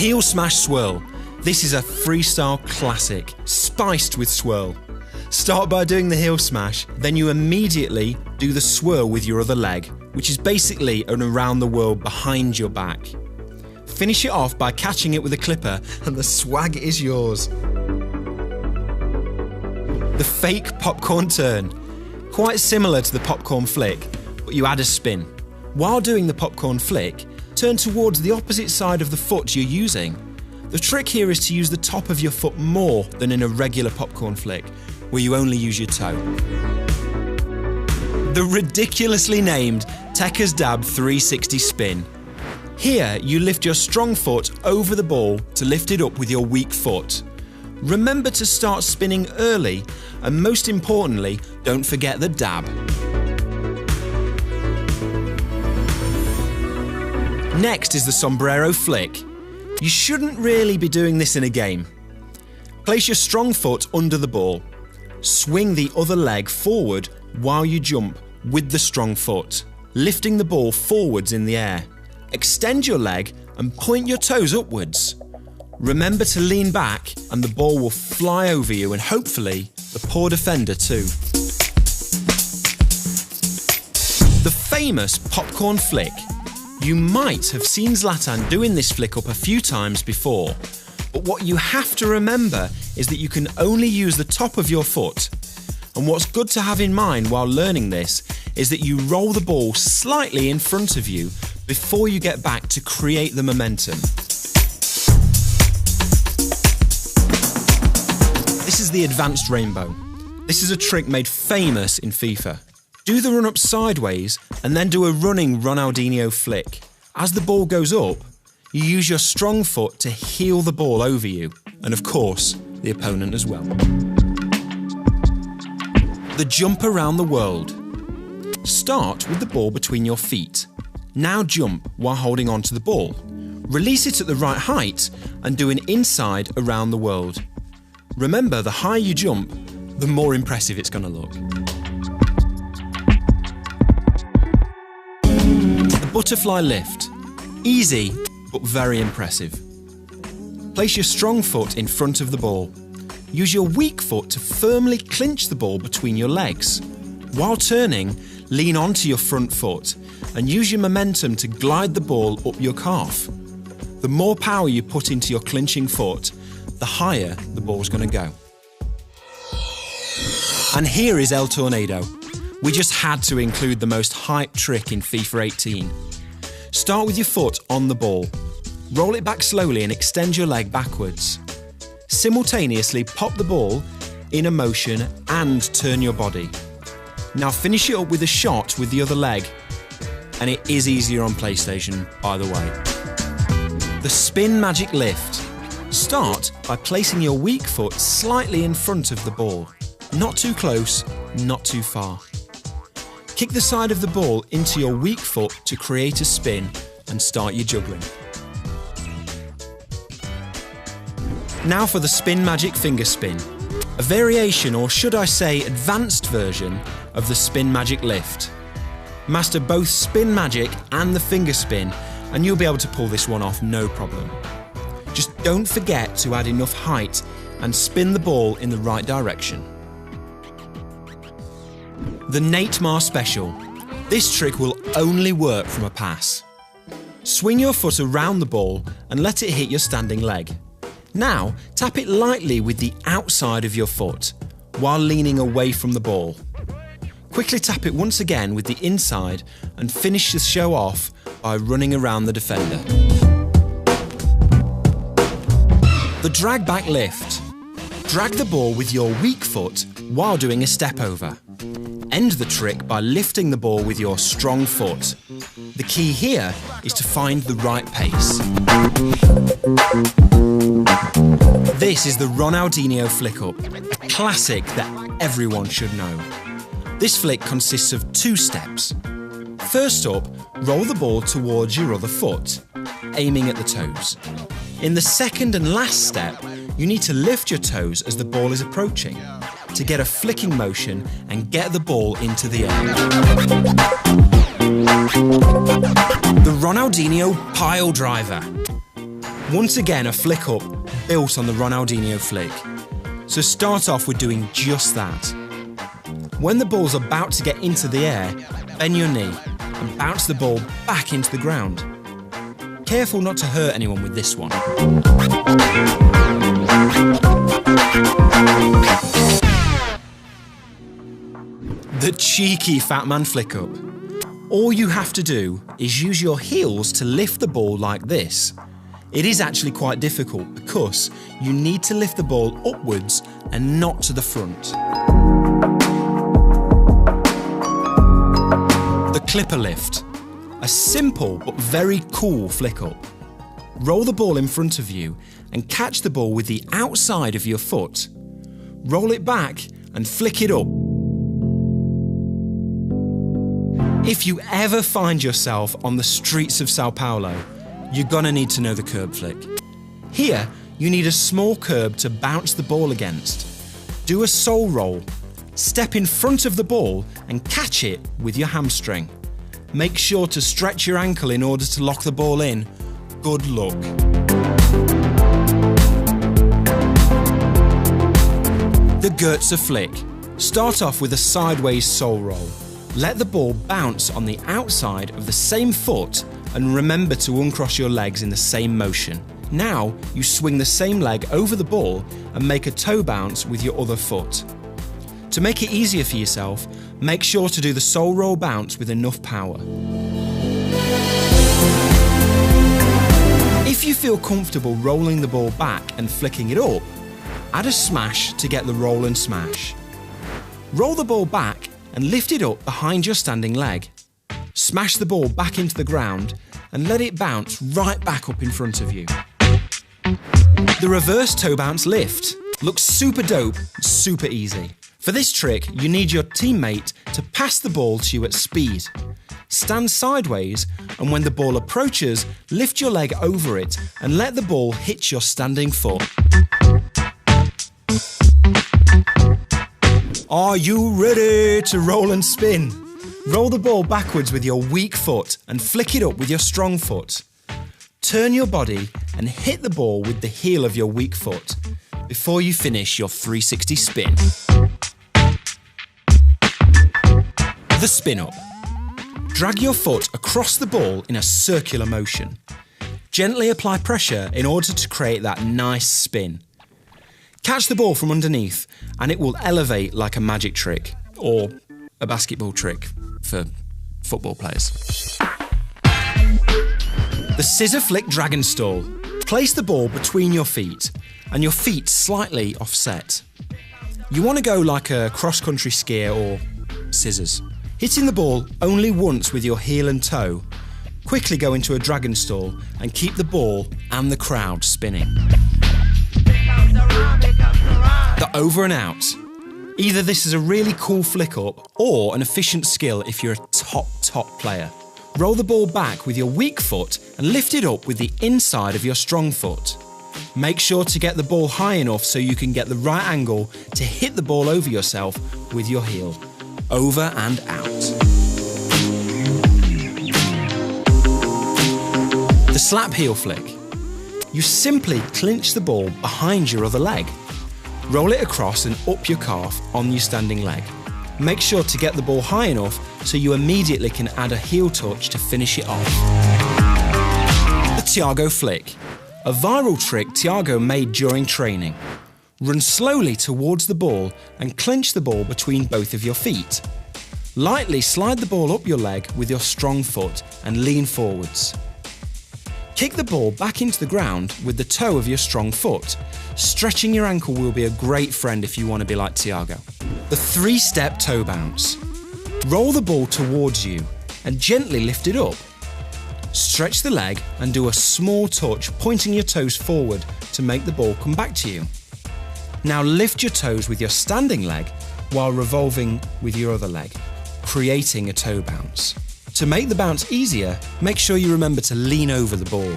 heel smash swirl. This is a freestyle classic, spiced with swirl. Start by doing the heel smash, then you immediately do the swirl with your other leg, which is basically an around the world behind your back. Finish it off by catching it with a clipper and the swag is yours. The fake popcorn turn. Quite similar to the popcorn flick, but you add a spin. While doing the popcorn flick, turn towards the opposite side of the foot you're using. The trick here is to use the top of your foot more than in a regular popcorn flick, where you only use your toe. The ridiculously named Tekker's Dab 360 spin. Here, you lift your strong foot over the ball to lift it up with your weak foot. Remember to start spinning early, and most importantly, don't forget the dab. Next is the sombrero flick. You shouldn't really be doing this in a game. Place your strong foot under the ball. Swing the other leg forward while you jump with the strong foot, lifting the ball forwards in the air. Extend your leg and point your toes upwards. Remember to lean back and the ball will fly over you and hopefully the poor defender too. The famous popcorn flick. You might have seen Zlatan doing this flick up a few times before, but what you have to remember is that you can only use the top of your foot. And what's good to have in mind while learning this is that you roll the ball slightly in front of you before you get back to create the momentum. This is the advanced rainbow. This is a trick made famous in FIFA. Do the run up sideways and then do a running Ronaldinho flick. As the ball goes up, you use your strong foot to heel the ball over you, and of course, the opponent as well. The jump around the world. Start with the ball between your feet. Now jump while holding on to the ball. Release it at the right height and do an inside around the world. Remember, the higher you jump, the more impressive it's going to look. The butterfly lift. Easy, but very impressive. Place your strong foot in front of the ball. Use your weak foot to firmly clinch the ball between your legs. While turning, lean onto your front foot and use your momentum to glide the ball up your calf. The more power you put into your clinching foot, the higher the ball's going to go. And here is El Tornado. We just had to include the most hyped trick in FIFA 18. Start with your foot on the ball. Roll it back slowly and extend your leg backwards. Simultaneously pop the ball in a motion and turn your body. Now finish it up with a shot with the other leg. And it is easier on PlayStation, by the way. The spin magic lift. Start by placing your weak foot slightly in front of the ball. Not too close, not too far. Kick the side of the ball into your weak foot to create a spin and start your juggling. Now for the spin magic finger spin, a variation, or should I say advanced version, of the spin magic lift. Master both spin magic and the finger spin and you'll be able to pull this one off no problem. Just don't forget to add enough height and spin the ball in the right direction. The Neymar Special. This trick will only work from a pass. Swing your foot around the ball and let it hit your standing leg. Now, tap it lightly with the outside of your foot while leaning away from the ball. Quickly tap it once again with the inside and finish the show off by running around the defender. The drag back lift. Drag the ball with your weak foot while doing a step over. End the trick by lifting the ball with your strong foot. The key here is to find the right pace. This is the Ronaldinho flick up, a classic that everyone should know. This flick consists of 2 steps. First up, roll the ball towards your other foot, aiming at the toes. In the second and last step, you need to lift your toes as the ball is approaching to get a flicking motion and get the ball into the air. The Ronaldinho pile driver. Once again, a flick up built on the Ronaldinho flick. So start off with doing just that. When the ball's about to get into the air, bend your knee and bounce the ball back into the ground. Careful not to hurt anyone with this one. The cheeky fat man flick up. All you have to do is use your heels to lift the ball like this. It is actually quite difficult because you need to lift the ball upwards and not to the front. The clipper lift. A simple but very cool flick up. Roll the ball in front of you and catch the ball with the outside of your foot. Roll it back and flick it up. If you ever find yourself on the streets of Sao Paulo, you're gonna need to know the curb flick. Here, you need a small curb to bounce the ball against. Do a sole roll, step in front of the ball and catch it with your hamstring. Make sure to stretch your ankle in order to lock the ball in. Good luck. The Goetze flick. Start off with a sideways sole roll. Let the ball bounce on the outside of the same foot and remember to uncross your legs in the same motion. Now you swing the same leg over the ball and make a toe bounce with your other foot. To make it easier for yourself, make sure to do the sole roll bounce with enough power. If you feel comfortable rolling the ball back and flicking it up, add a smash to get the roll and smash. Roll the ball back and lift it up behind your standing leg. Smash the ball back into the ground and let it bounce right back up in front of you. The reverse toe bounce lift looks super dope, super easy. For this trick, you need your teammate to pass the ball to you at speed. Stand sideways, and when the ball approaches, lift your leg over it and let the ball hit your standing foot. Are you ready to roll and spin? Roll the ball backwards with your weak foot and flick it up with your strong foot. Turn your body and hit the ball with the heel of your weak foot before you finish your 360 spin. The spin up. Drag your foot across the ball in a circular motion. Gently apply pressure in order to create that nice spin. Catch the ball from underneath and it will elevate like a magic trick, or a basketball trick for football players. The scissor flick dragon stall. Place the ball between your feet and your feet slightly offset. You want to go like a cross-country skier or scissors. Hitting the ball only once with your heel and toe. Quickly go into a dragon stall and keep the ball and the crowd spinning. The over and out. Either this is a really cool flick up or an efficient skill if you're a top player. Roll the ball back with your weak foot and lift it up with the inside of your strong foot. Make sure to get the ball high enough so you can get the right angle to hit the ball over yourself with your heel. Over and out. The slap heel flick. You simply clinch the ball behind your other leg. Roll it across and up your calf on your standing leg. Make sure to get the ball high enough so you immediately can add a heel touch to finish it off. The Thiago flick. A viral trick Thiago made during training. Run slowly towards the ball and clinch the ball between both of your feet. Lightly slide the ball up your leg with your strong foot and lean forwards. Kick the ball back into the ground with the toe of your strong foot. Stretching your ankle will be a great friend if you want to be like Thiago. The 3-step toe bounce. Roll the ball towards you and gently lift it up. Stretch the leg and do a small touch pointing your toes forward to make the ball come back to you. Now lift your toes with your standing leg while revolving with your other leg, creating a toe bounce. To make the bounce easier, make sure you remember to lean over the ball.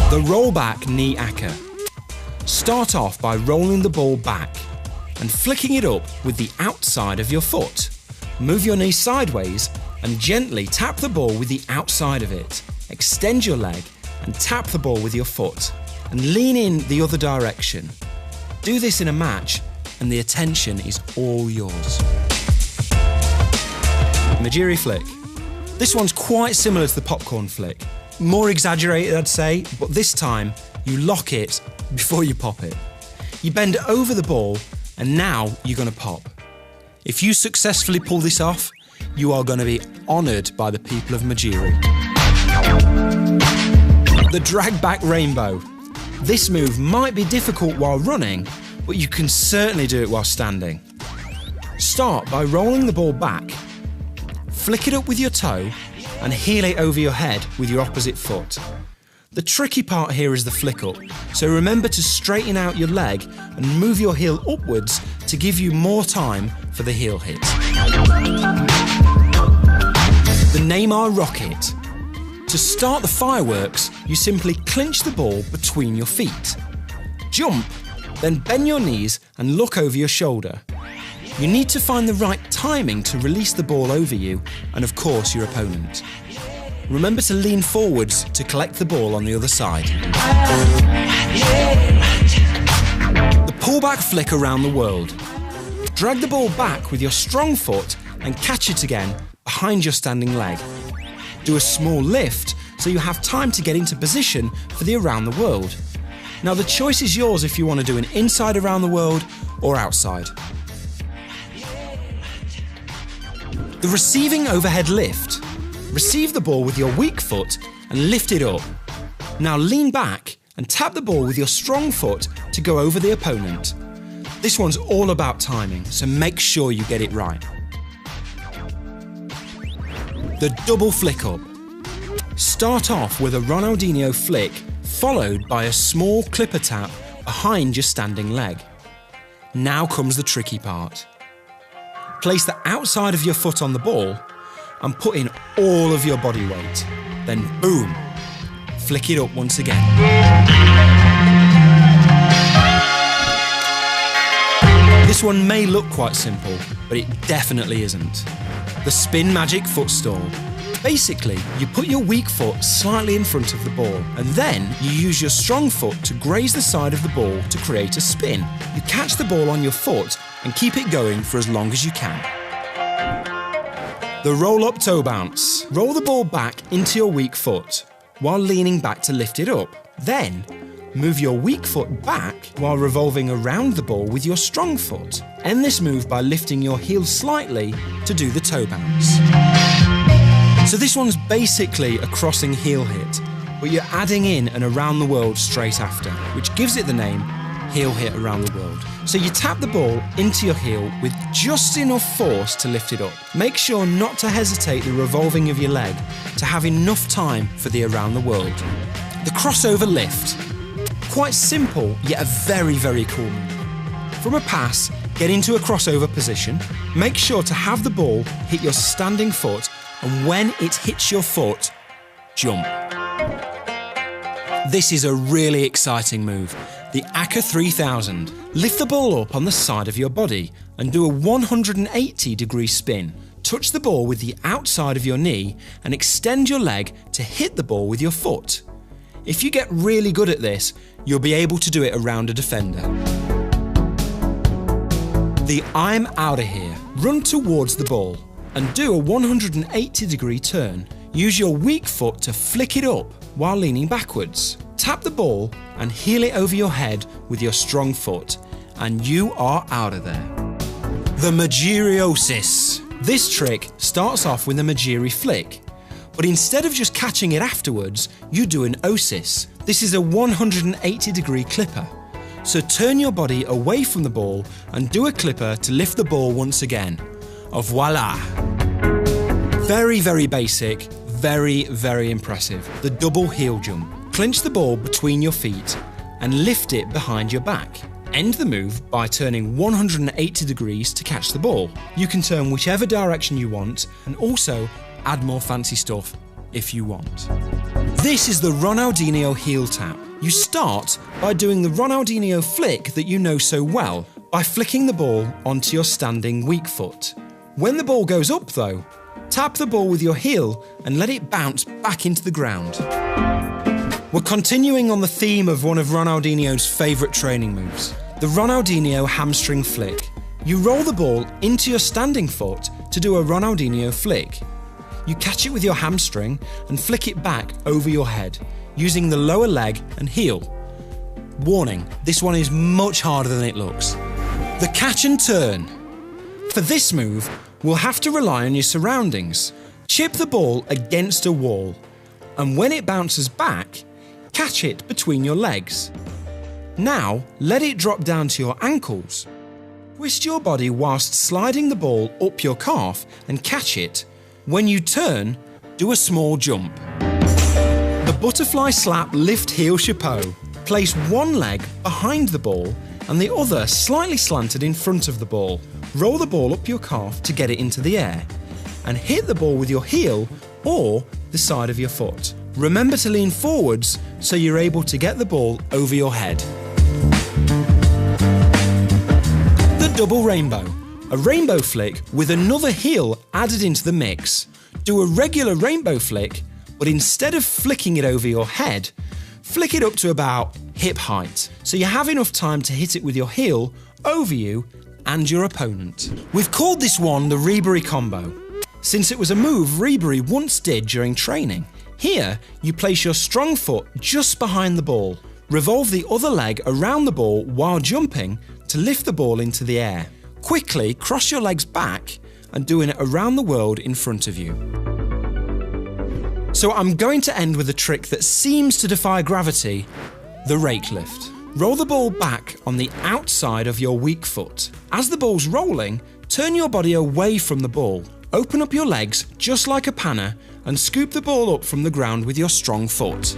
The rollback knee akka. Start off by rolling the ball back and flicking it up with the outside of your foot. Move your knee sideways and gently tap the ball with the outside of it, extend your leg and tap the ball with your foot and lean in the other direction. Do this in a match and the attention is all yours. Majiri flick. This one's quite similar to the popcorn flick. More exaggerated, I'd say, but this time you lock it before you pop it. You bend over the ball and now you're going to pop. If you successfully pull this off, you are going to be honoured by the people of Majiri. The drag back rainbow. This move might be difficult while running, but you can certainly do it while standing. Start by rolling the ball back, flick it up with your toe and heel it over your head with your opposite foot. The tricky part here is the flick up, so remember to straighten out your leg and move your heel upwards to give you more time for the heel hit. The Neymar rocket. To start the fireworks, you simply clinch the ball between your feet. Jump, then bend your knees and look over your shoulder. You need to find the right timing to release the ball over you and of course your opponent. Remember to lean forwards to collect the ball on the other side. The pullback flick around the world. Drag the ball back with your strong foot and catch it again behind your standing leg. Do a small lift so you have time to get into position for the around the world. Now the choice is yours if you want to do an inside around the world or outside. The receiving overhead lift. Receive the ball with your weak foot and lift it up. Now lean back and tap the ball with your strong foot to go over the opponent. This one's all about timing, so make sure you get it right. The double flick up. Start off with a Ronaldinho flick, followed by a small clipper tap behind your standing leg. Now comes the tricky part. Place the outside of your foot on the ball and put in all of your body weight. Then boom, flick it up once again. This one may look quite simple, but it definitely isn't. The spin magic foot stall. Basically, you put your weak foot slightly in front of the ball, and then you use your strong foot to graze the side of the ball to create a spin. You catch the ball on your foot and keep it going for as long as you can. The roll-up toe bounce. Roll the ball back into your weak foot while leaning back to lift it up. Then, move your weak foot back while revolving around the ball with your strong foot. End this move by lifting your heel slightly to do the toe bounce. So this one's basically a crossing heel hit, but you're adding in an around the world straight after, which gives it the name heel hit around the world. So you tap the ball into your heel with just enough force to lift it up. Make sure not to hesitate the revolving of your leg to have enough time for the around the world. The crossover lift. Quite simple, yet a very, very cool move. From a pass, get into a crossover position. Make sure to have the ball hit your standing foot, and when it hits your foot, jump. This is a really exciting move. The Aka 3000. Lift the ball up on the side of your body and do a 180-degree spin. Touch the ball with the outside of your knee and extend your leg to hit the ball with your foot. If you get really good at this, you'll be able to do it around a defender. The I'm outta here. Run towards the ball and do a 180-degree turn. Use your weak foot to flick it up while leaning backwards. Tap the ball and heel it over your head with your strong foot, and you are out of there. The Majiriosis. This trick starts off with a Majiri flick, but instead of just catching it afterwards, you do an osis. This is a 180-degree clipper. So turn your body away from the ball and do a clipper to lift the ball once again. Voila! Very, very basic, very, very impressive. The double heel jump. Clinch the ball between your feet and lift it behind your back. End the move by turning 180 degrees to catch the ball. You can turn whichever direction you want and also add more fancy stuff if you want. This is the Ronaldinho heel tap. You start by doing the Ronaldinho flick that you know so well by flicking the ball onto your standing weak foot. When the ball goes up though, Tap the ball with your heel and let it bounce back into the ground. We're continuing on the theme of one of Ronaldinho's favourite training moves, the Ronaldinho hamstring flick. You roll the ball into your standing foot to do a Ronaldinho flick. You catch it with your hamstring and flick it back over your head, using the lower leg and heel. Warning, this one is much harder than it looks. The catch and turn. For this move, we'll have to rely on your surroundings. Chip the ball against a wall, and when it bounces back, catch it between your legs. Now, let it drop down to your ankles. Twist your body whilst sliding the ball up your calf and catch it. When you turn, do a small jump. The butterfly slap lift heel chapeau. Place one leg behind the ball and the other slightly slanted in front of the ball. Roll the ball up your calf to get it into the air and hit the ball with your heel or the side of your foot. Remember to lean forwards so you're able to get the ball over your head. The double rainbow. A rainbow flick with another heel added into the mix. Do a regular rainbow flick, but instead of flicking it over your head, flick it up to about hip height, so you have enough time to hit it with your heel over you and your opponent. We've called this one the Ribery combo, since it was a move Ribery once did during training. Here, you place your strong foot just behind the ball. Revolve the other leg around the ball while jumping to lift the ball into the air. Quickly cross your legs back and doing it around the world in front of you. So I'm going to end with a trick that seems to defy gravity, the rake lift. Roll the ball back on the outside of your weak foot. As the ball's rolling, turn your body away from the ball. Open up your legs just like a panna and scoop the ball up from the ground with your strong foot.